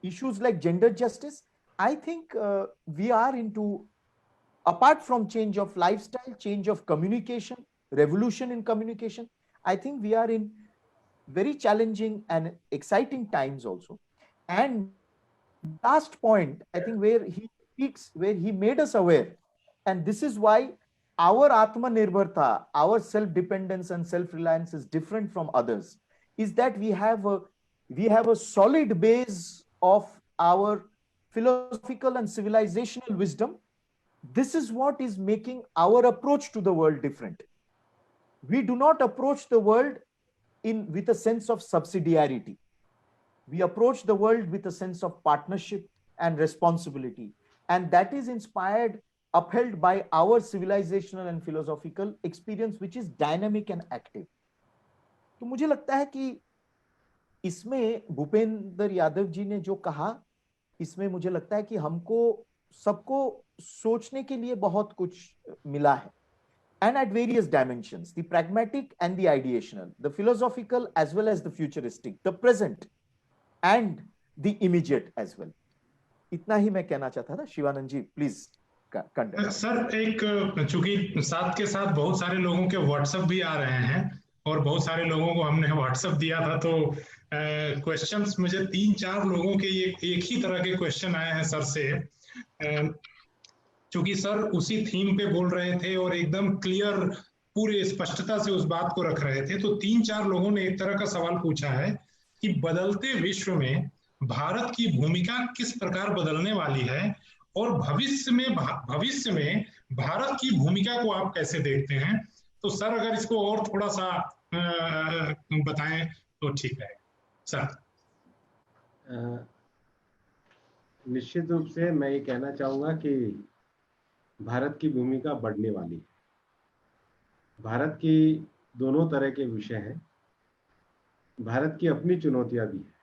issues like gender justice, I think we are into, apart from change of lifestyle, change of communication, revolution in communication, I think we are in very challenging and exciting times also. And last point, I think, where he speaks, where he made us aware, and this is why our Atmanirbharta, our self-dependence and self-reliance is different from others, is that we have a solid base of our philosophical and civilizational wisdom. This is what is making our approach to the world different. We do not approach the world with a sense of subsidiarity. We approach the world with a sense of partnership and responsibility. And that is inspired, upheld by our civilizational and philosophical experience, which is dynamic and active. तो मुझे लगता है कि इसमें भूपेंद्र यादव जी ने जो कहा, इसमें मुझे लगता है कि हमको सबको सोचने के लिए बहुत कुछ मिला है. And at various dimensions, the pragmatic and the ideational, the philosophical as well as the futuristic, the present and the immediate as well. इतना ही मैं कहना चाहता था. शिवानंद जी, प्लीज कंटिन्यू. सर, एक चूंकि साथ के साथ बहुत सारे लोगों के व्हाट्सएप भी आ रहे हैं और बहुत सारे लोगों को हमने व्हाट्सएप दिया था, तो क्वेश्चंस मुझे 3-4 लोगों के एक ही तरह के क्वेश्चन आए हैं सर से. क्योंकि सर उसी थीम पे बोल रहे थे और एकदम क्लियर, पूरे स्पष्टता से उस बात को रख रहे थे. तो 3-4 लोगों ने एक तरह का सवाल पूछा है कि बदलते विश्व में भारत की भूमिका किस प्रकार बदलने वाली है और भविष्य में भारत की भूमिका को आप कैसे देखते हैं. तो सर अगर इसको और थोड़ा सा बताएं तो ठीक है सर. निश्चित रूप से मैं ये कहना चाहूंगा कि भारत की भूमिका बढ़ने वाली है. भारत की दोनों तरह के विषय हैं. भारत की अपनी चुनौतियां भी हैं.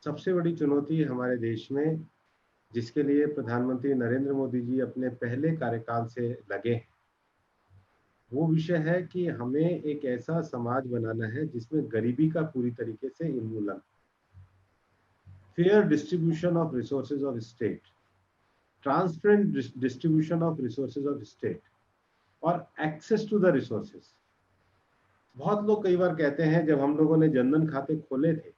सबसे बड़ी चुनौती हमारे देश में, जिसके लिए प्रधानमंत्री नरेंद्र मोदी जी अपने पहले कार्यकाल से लगे हैं, वो विषय है कि हमें एक ऐसा समाज बनाना है जिसमें गरीबी का पूरी तरीके से उन्मूलन, fair distribution of resources of state, transparent distribution of resources of state और एक्सेस टू द रिसोर्सेज. बहुत लोग कई बार कहते हैं, जब हम लोगों ने जनधन खाते खोले थे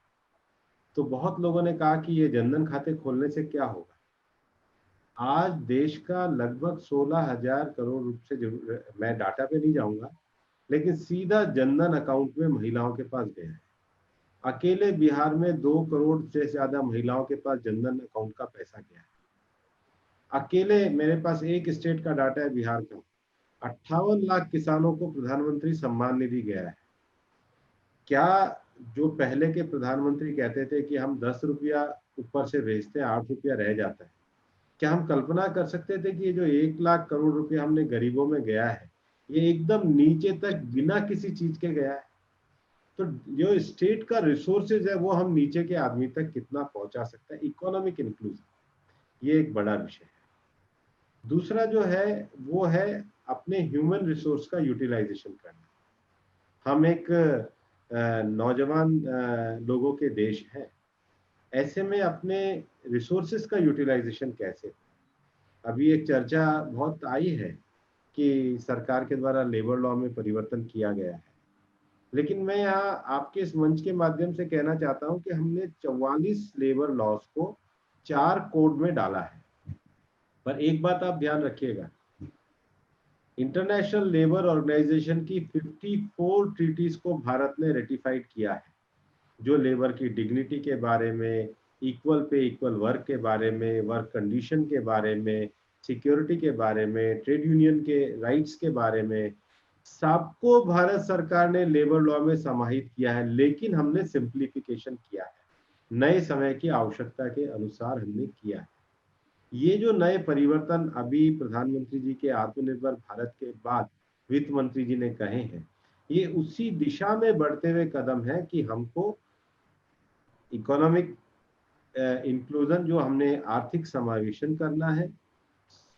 तो बहुत लोगों ने कहा कि ये जनधन खाते खोलने से क्या होगा. आज देश का लगभग 16,000 करोड़ रुपए से, मैं डाटा पे नहीं जाऊंगा, लेकिन सीधा जनधन अकाउंट में महिलाओं के पास गया है. अकेले बिहार में 2 करोड़ से ज्यादा महिलाओं के पास जनधन अकाउंट का पैसा गया है. अकेले मेरे पास एक स्टेट का डाटा है, बिहार का. 58 लाख किसानों को प्रधानमंत्री सम्मान निधि गया है. क्या जो पहले के प्रधानमंत्री कहते थे कि हम 10 रुपया ऊपर से भेजते हैं, 8 रुपया रह जाता है, क्या हम कल्पना कर सकते थे कि ये जो 1 लाख करोड़ रुपया हमने गरीबों में गया है, ये एकदम नीचे तक बिना किसी चीज के गया है. तो जो स्टेट का रिसोर्सेज है वो हम नीचे के आदमी तक कितना पहुंचा सकते हैं. इकोनॉमिक इंक्लूजन ये एक बड़ा विषय है. दूसरा जो है वो है अपने ह्यूमन रिसोर्स का यूटिलाइजेशन करना। हम एक नौजवान लोगों के देश हैं, ऐसे में अपने रिसोर्सेस का यूटिलाइजेशन कैसे। अभी एक चर्चा बहुत आई है कि सरकार के द्वारा लेबर लॉ में परिवर्तन किया गया है, लेकिन मैं यहाँ आपके इस मंच के माध्यम से कहना चाहता हूँ कि हमने 44 लेबर लॉज को 4 कोड में डाला है। पर एक बात आप ध्यान रखिएगा, इंटरनेशनल लेबर ऑर्गेनाइजेशन की 54 ट्रीटीज को भारत ने रेटिफाइड किया है, जो लेबर की डिग्निटी के बारे में, इक्वल पे इक्वल वर्क के बारे में, वर्क कंडीशन के बारे में, सिक्योरिटी के बारे में, ट्रेड यूनियन के राइट्स के बारे में, सबको भारत सरकार ने लेबर लॉ में समाहित किया है। लेकिन हमने सिंप्लीफिकेशन किया है, नए समय की आवश्यकता के अनुसार हमने किया है। ये जो नए परिवर्तन अभी प्रधानमंत्री जी के आत्मनिर्भर भारत के बाद वित्त मंत्री जी ने कहे हैं, ये उसी दिशा में बढ़ते हुए कदम है कि हमको इकोनॉमिक इंक्लूजन, जो हमने आर्थिक समावेशन करना है,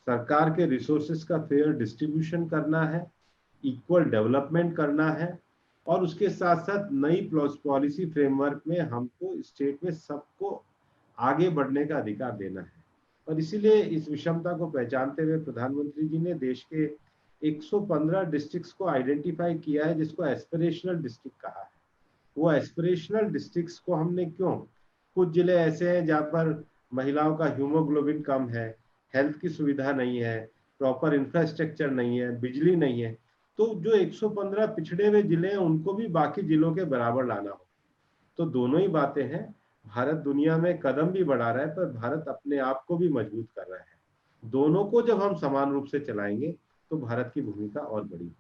सरकार के रिसोर्सेस का फेयर डिस्ट्रीब्यूशन करना है, इक्वल डेवलपमेंट करना है, और उसके साथ साथ नई पॉलिसी फ्रेमवर्क में हमको स्टेट में सबको आगे बढ़ने का अधिकार देना है। और इसीलिए इस विषमता को पहचानते हुए प्रधानमंत्री जी ने देश के 115 डिस्ट्रिक्ट्स को आइडेंटिफाई किया है, जिसको एस्पिरेशनल डिस्ट्रिक्ट कहा है। वो एस्पिरेशनल डिस्ट्रिक्ट्स को हमने क्यों, कुछ जिले ऐसे हैं जहाँ पर महिलाओं का हीमोग्लोबिन कम है, हेल्थ की सुविधा नहीं है, प्रॉपर इंफ्रास्ट्रक्चर नहीं है, बिजली नहीं है, तो जो 115 पिछड़े हुए जिले हैं उनको भी बाकी जिलों के बराबर लाना हो। तो दोनों ही बातें हैं, भारत दुनिया में कदम भी बढ़ा रहा है, पर भारत अपने आप को भी मजबूत कर रहा है। दोनों को जब हम समान रूप से चलाएंगे तो भारत की भूमिका और बड़ी।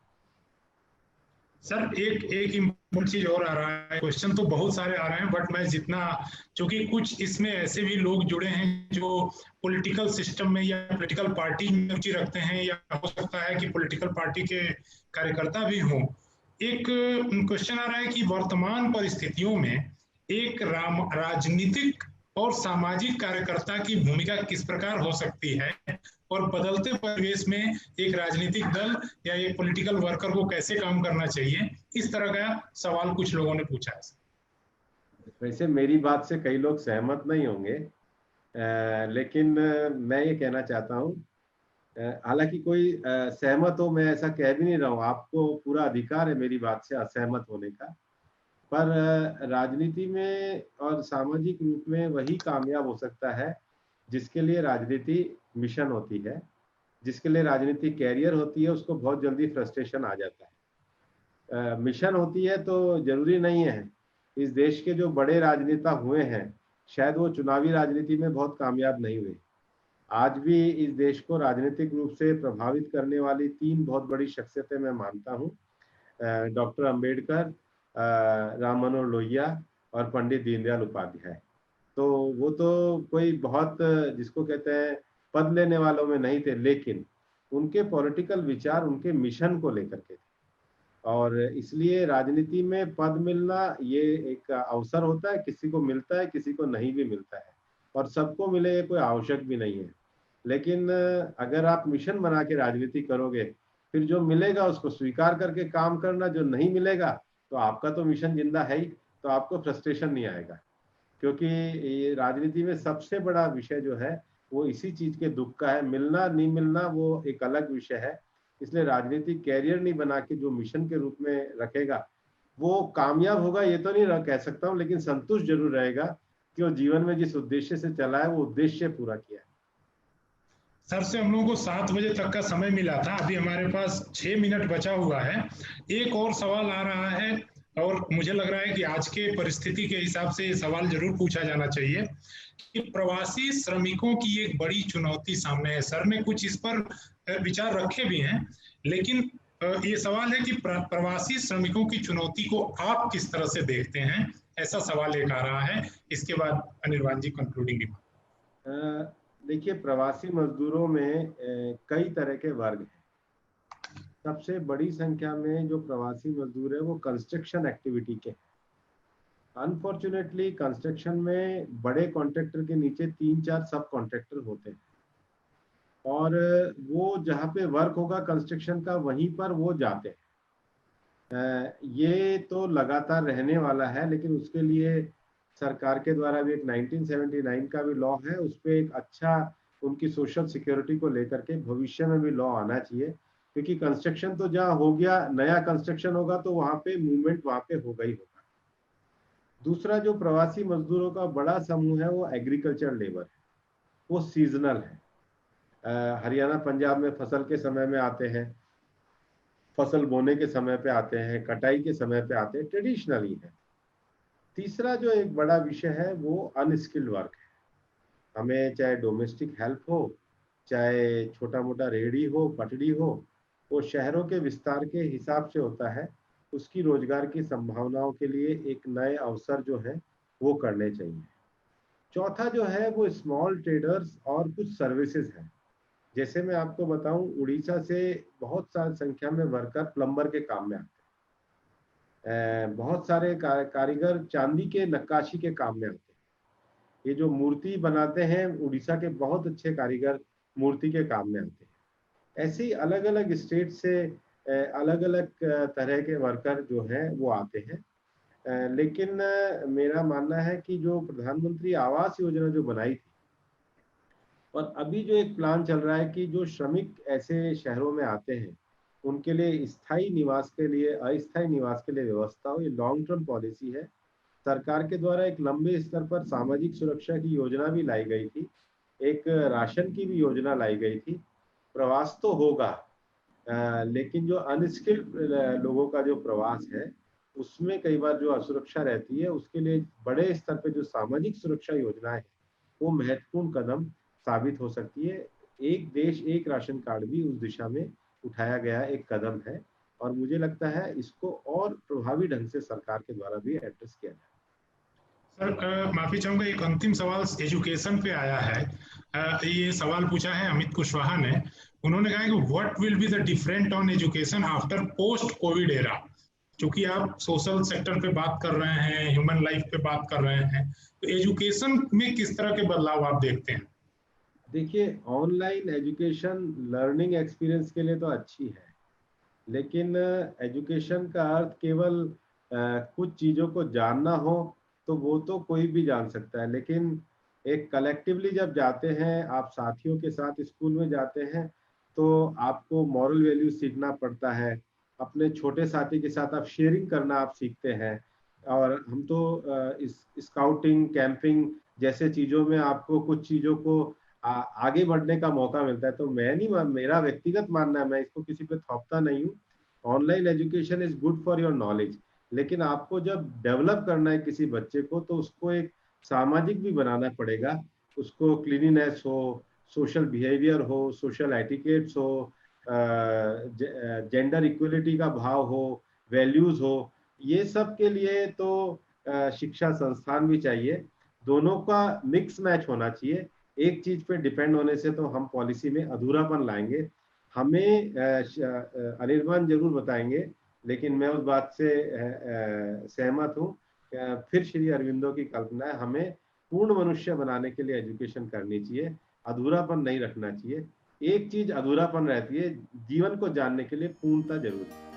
सर एक एक इम्पोर्टेंट चीज और आ रहा है, क्वेश्चन तो बहुत सारे आ रहे हैं बट मैं जितना, क्योंकि कुछ इसमें ऐसे भी लोग जुड़े हैं जो पॉलिटिकल सिस्टम में या पॉलिटिकल पार्टी में रुचि रखते हैं, या हो सकता है कि पॉलिटिकल पार्टी के कार्यकर्ता भी हों। एक क्वेश्चन आ रहा है कि वर्तमान परिस्थितियों में एक राजनीतिक और सामाजिक कार्यकर्ता की भूमिका किस प्रकार हो सकती है, और बदलते परिवेश में एक राजनीतिक दल या एक पॉलिटिकल वर्कर को कैसे काम करना चाहिए, इस तरह का सवाल कुछ लोगों ने पूछा है। वैसे मेरी बात से कई लोग सहमत नहीं होंगे, लेकिन मैं ये कहना चाहता हूँ, हालांकि कोई सहमत हो, मैं ऐसा कह भी नहीं रहा हूँ, आपको पूरा अधिकार है मेरी बात से असहमत होने का। पर राजनीति में और सामाजिक रूप में वही कामयाब हो सकता है जिसके लिए राजनीति मिशन होती है, जिसके लिए राजनीति कैरियर होती है, उसको बहुत जल्दी फ्रस्ट्रेशन आ जाता है। मिशन होती है तो जरूरी नहीं है। इस देश के जो बड़े राजनेता हुए हैं, शायद वो चुनावी राजनीति में बहुत कामयाब नहीं हुए। आज भी इस देश को राजनीतिक रूप से प्रभावित करने वाली 3 बहुत बड़ी शख्सियतें मैं मानता हूँ, डॉक्टर अंबेडकर, राम मनोहर लोहिया और पंडित दीनदयाल उपाध्याय। तो वो तो कोई बहुत जिसको कहते हैं पद लेने वालों में नहीं थे, लेकिन उनके पॉलिटिकल विचार उनके मिशन को लेकर के थे। और इसलिए राजनीति में पद मिलना ये एक अवसर होता है, किसी को मिलता है, किसी को नहीं भी मिलता है, और सबको मिले ये कोई आवश्यक भी नहीं है। लेकिन अगर आप मिशन बना के राजनीति करोगे, फिर जो मिलेगा उसको स्वीकार करके काम करना, जो नहीं मिलेगा तो आपका तो मिशन जिंदा है ही, तो आपको फ्रस्ट्रेशन नहीं आएगा। क्योंकि ये राजनीति में सबसे बड़ा विषय जो है वो इसी चीज के दुख का है, मिलना नहीं मिलना वो एक अलग विषय है। इसलिए राजनीतिक कैरियर नहीं बना के जो मिशन के रूप में रखेगा वो कामयाब होगा, ये तो नहीं कह सकता हूँ, लेकिन संतुष्ट जरूर रहेगा कि वो जीवन में जिस उद्देश्य से चला है वो उद्देश्य पूरा किया है। सर से हम लोगों को 7 बजे तक का समय मिला था, अभी हमारे पास 6 मिनट बचा हुआ है। एक और सवाल आ रहा है और मुझे लग रहा है कि आज के परिस्थिति के हिसाब से ये सवाल जरूर पूछा जाना चाहिए कि प्रवासी श्रमिकों की एक बड़ी चुनौती सामने है। सर ने कुछ इस पर विचार रखे भी हैं, लेकिन ये सवाल है कि प्रवासी श्रमिकों की चुनौती को आप किस तरह से देखते हैं, ऐसा सवाल एक आ रहा है। इसके बाद अनिर्बान जी कंक्लूडिंग रिमार्क। देखिए, प्रवासी मजदूरों में कई तरह के वर्ग हैं। सबसे बड़ी संख्या में जो प्रवासी मजदूर है वो कंस्ट्रक्शन एक्टिविटी के। अनफॉर्चुनेटली कंस्ट्रक्शन में बड़े कॉन्ट्रैक्टर के नीचे 3-4 सब कॉन्ट्रैक्टर होते हैं। और वो जहाँ पे वर्क होगा कंस्ट्रक्शन का वहीं पर वो जाते हैं। ये तो लगातार रहने वाला है, लेकिन उसके लिए सरकार के द्वारा भी एक 1979 का भी लॉ है, उस पर एक अच्छा उनकी सोशल सिक्योरिटी को लेकर के भविष्य में भी लॉ आना चाहिए, क्योंकि कंस्ट्रक्शन तो जहाँ हो गया, नया कंस्ट्रक्शन होगा तो वहाँ पे मूवमेंट वहाँ पे होगा ही होगा। दूसरा जो प्रवासी मजदूरों का बड़ा समूह है वो एग्रीकल्चर लेबर है, वो सीजनल है। हरियाणा पंजाब में फसल के समय में आते हैं, फसल बोने के समय पे आते हैं, कटाई के समय पे आते हैं, ट्रेडिशनली है। तीसरा जो एक बड़ा विषय है वो अनस्किल्ड वर्क है। हमें चाहे डोमेस्टिक हेल्प हो, चाहे छोटा मोटा रेहड़ी हो, पटड़ी हो, वो शहरों के विस्तार के हिसाब से होता है। उसकी रोजगार की संभावनाओं के लिए एक नए अवसर जो है वो करने चाहिए। चौथा जो है वो स्मॉल ट्रेडर्स और कुछ सर्विसेज है। जैसे मैं आपको बताऊं, उड़ीसा से बहुत सारी संख्या में वर्कर प्लम्बर के काम में आते हैं। बहुत सारे कारीगर चांदी के नक्काशी के काम में आते हैं। ये जो मूर्ति बनाते हैं, उड़ीसा के बहुत अच्छे कारीगर मूर्ति के काम में आते हैं। ऐसे ही अलग अलग स्टेट से अलग अलग तरह के वर्कर जो हैं वो आते हैं। लेकिन मेरा मानना है कि जो प्रधानमंत्री आवास योजना जो बनाई थी, और अभी जो एक प्लान चल रहा है कि जो श्रमिक ऐसे शहरों में आते हैं उनके लिए स्थायी निवास के लिए, अस्थायी निवास के लिए व्यवस्था हो, ये लॉन्ग टर्म पॉलिसी है। सरकार के द्वारा एक लंबे स्तर पर सामाजिक सुरक्षा की योजना भी लाई गई थी, एक राशन की भी योजना लाई गई थी। प्रवास तो होगा, लेकिन जो अनस्किल्ड लोगों का जो प्रवास है उसमें कई बार जो असुरक्षा रहती है, उसके लिए बड़े स्तर पे जो सामाजिक सुरक्षा योजना है वो महत्वपूर्ण कदम साबित हो सकती है। एक देश एक राशन कार्ड भी उस दिशा में उठाया गया एक कदम है, और मुझे लगता है इसको और प्रभावी ढंग से सरकार के द्वारा भी एड्रेस किया जाए। सर माफी चाहूंगा, एक अंतिम सवाल एजुकेशन पे आया है। ये सवाल पूछा है अमित कुशवाहा ने। उन्होंने कहा कि what will be the different on education after post Covid era. क्योंकि आप सोशल सेक्टर पे बात कर रहे हैं, ह्यूमन लाइफ पे बात कर रहे हैं, तो एजुकेशन में किस तरह के बदलाव आप देखते हैं? देखिए, ऑनलाइन एजुकेशन लर्निंग एक्सपीरियंस के लिए तो अच्छी है, लेकिन एजुकेशन का अर्थ केवल कुछ चीज़ों को जानना हो तो वो तो कोई भी जान सकता है, लेकिन एक कलेक्टिवली जब जाते हैं, आप साथियों के साथ स्कूल में जाते हैं, तो आपको मॉरल वैल्यू सीखना पड़ता है। अपने छोटे साथी के साथ आप शेयरिंग करना आप सीखते हैं। और हम तो इस स्काउटिंग कैंपिंग जैसे चीज़ों में आपको कुछ चीज़ों को आगे बढ़ने का मौका मिलता है। तो मैं नहीं, मेरा व्यक्तिगत मानना है, मैं इसको किसी पे थोपता नहीं हूँ। Online education is good for your knowledge, लेकिन आपको जब डेवलप करना है किसी बच्चे को तो उसको एक सामाजिक भी बनाना पड़ेगा। उसको क्लीनिनेस हो, सोशल बिहेवियर हो, सोशल एटिकेट्स हो, जेंडर इक्वलिटी का भाव हो, वैल्यूज हो। ये सब के लिए तो शिक्षा संस्थान भी चाहिए। दोनों का मिक्स मैच होना चाहिए। एक चीज पे डिपेंड होने से तो हम पॉलिसी में अधूरापन लाएंगे। हमें अनिर्बान जरूर बताएंगे, लेकिन मैं उस बात से सहमत हूँ। फिर श्री अरविंदो की कल्पना है, हमें पूर्ण मनुष्य बनाने के लिए एजुकेशन करनी चाहिए, अधूरापन नहीं रखना चाहिए। एक चीज अधूरापन रहती है, जीवन को जानने के लिए पूर्णता जरूरी है।